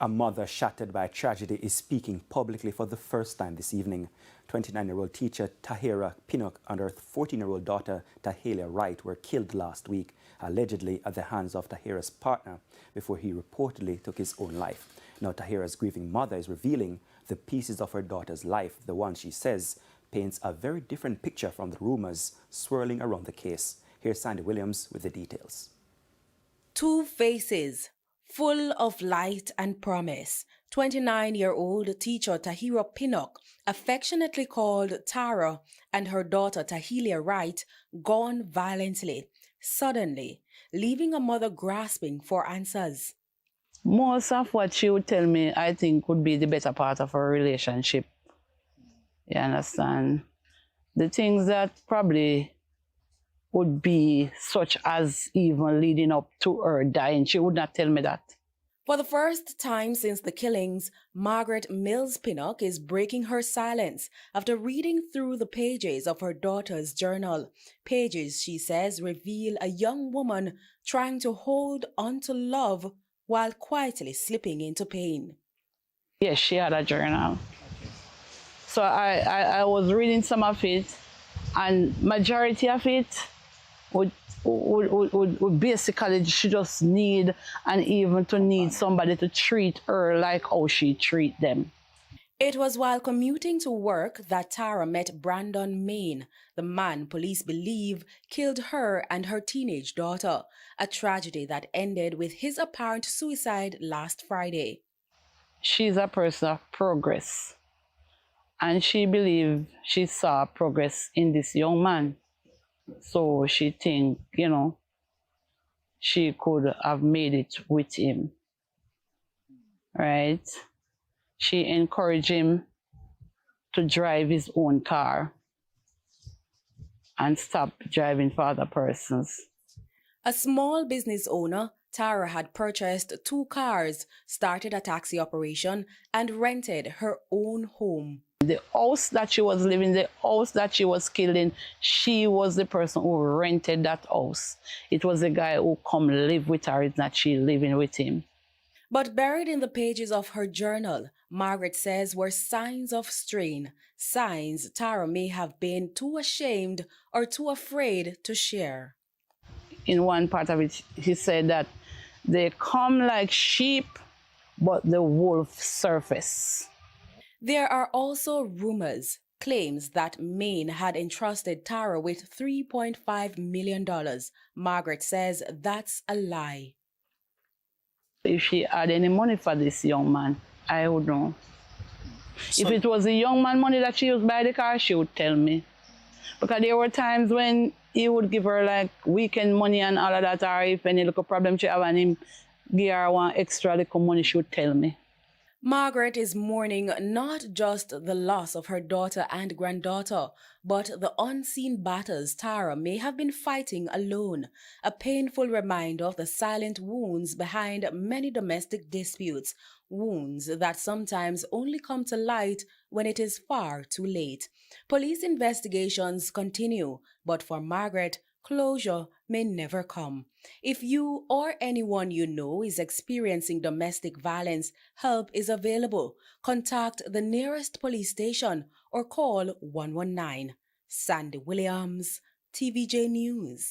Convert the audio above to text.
A mother shattered by tragedy is speaking publicly for the first time this evening. 29-year-old teacher Tahira Pinnock and her 14-year-old daughter Tahalia Wright were killed last week, allegedly at the hands of Tahira's partner, before he reportedly took his own life. Now Tahira's grieving mother is revealing the pieces of her daughter's life, the one she says paints a very different picture from the rumors swirling around the case. Here's Sandy Williams with the details. Two faces, full of light and promise. 29-year-old teacher Tahira Pinnock, affectionately called Tara, and her daughter Tahalia Wright, gone violently, suddenly, leaving a mother grasping for answers. Most of what she would tell me, I think, would be the better part of our relationship. You understand? The things that probably would be such as even leading up to her dying, she would not tell me that. For the first time since the killings, Margaret Mills Pinnock is breaking her silence after reading through the pages of her daughter's journal. Pages, she says, reveal a young woman trying to hold on to love while quietly slipping into pain. Yes, she had a journal. So I was reading some of it, and majority of it would basically she just need, and even to need somebody to treat her like how she treat them. It was while commuting to work that Tara met Brandon Main, the man police believe killed her and her teenage daughter, a tragedy that ended with his apparent suicide last Friday. She's a person of progress, and she believed she saw progress in this young man. So she think, she could have made it with him, right? She encouraged him to drive his own car and stop driving for other persons. A small business owner, Tara had purchased 2 cars, started a taxi operation, and rented her own home. The house that she was living, the house that she was killed in, she was the person who rented that house. It was the guy who come live with her, it's not she living with him. But buried in the pages of her journal, Margaret says were signs of strain, signs Tara may have been too ashamed or too afraid to share. In one part of it, he said that they come like sheep, but the wolf surface. There are also rumors, claims that Maine had entrusted Tara with $3.5 million. Margaret says that's a lie. If she had any money for this young man, I would know. So, if it was the young man money that she used to buy the car, she would tell me. Because there were times when he would give her like weekend money and all of that, or if any little problem she have and him give her one extra little money, she would tell me. Margaret is mourning not just the loss of her daughter and granddaughter, but the unseen battles Tara may have been fighting alone, a painful reminder of the silent wounds behind many domestic disputes, wounds that sometimes only come to light when it is far too late. Police investigations continue, but for Margaret, closure may never come. If you or anyone you know is experiencing domestic violence, help is available. Contact the nearest police station or call 119. Sandy Williams, TVJ News.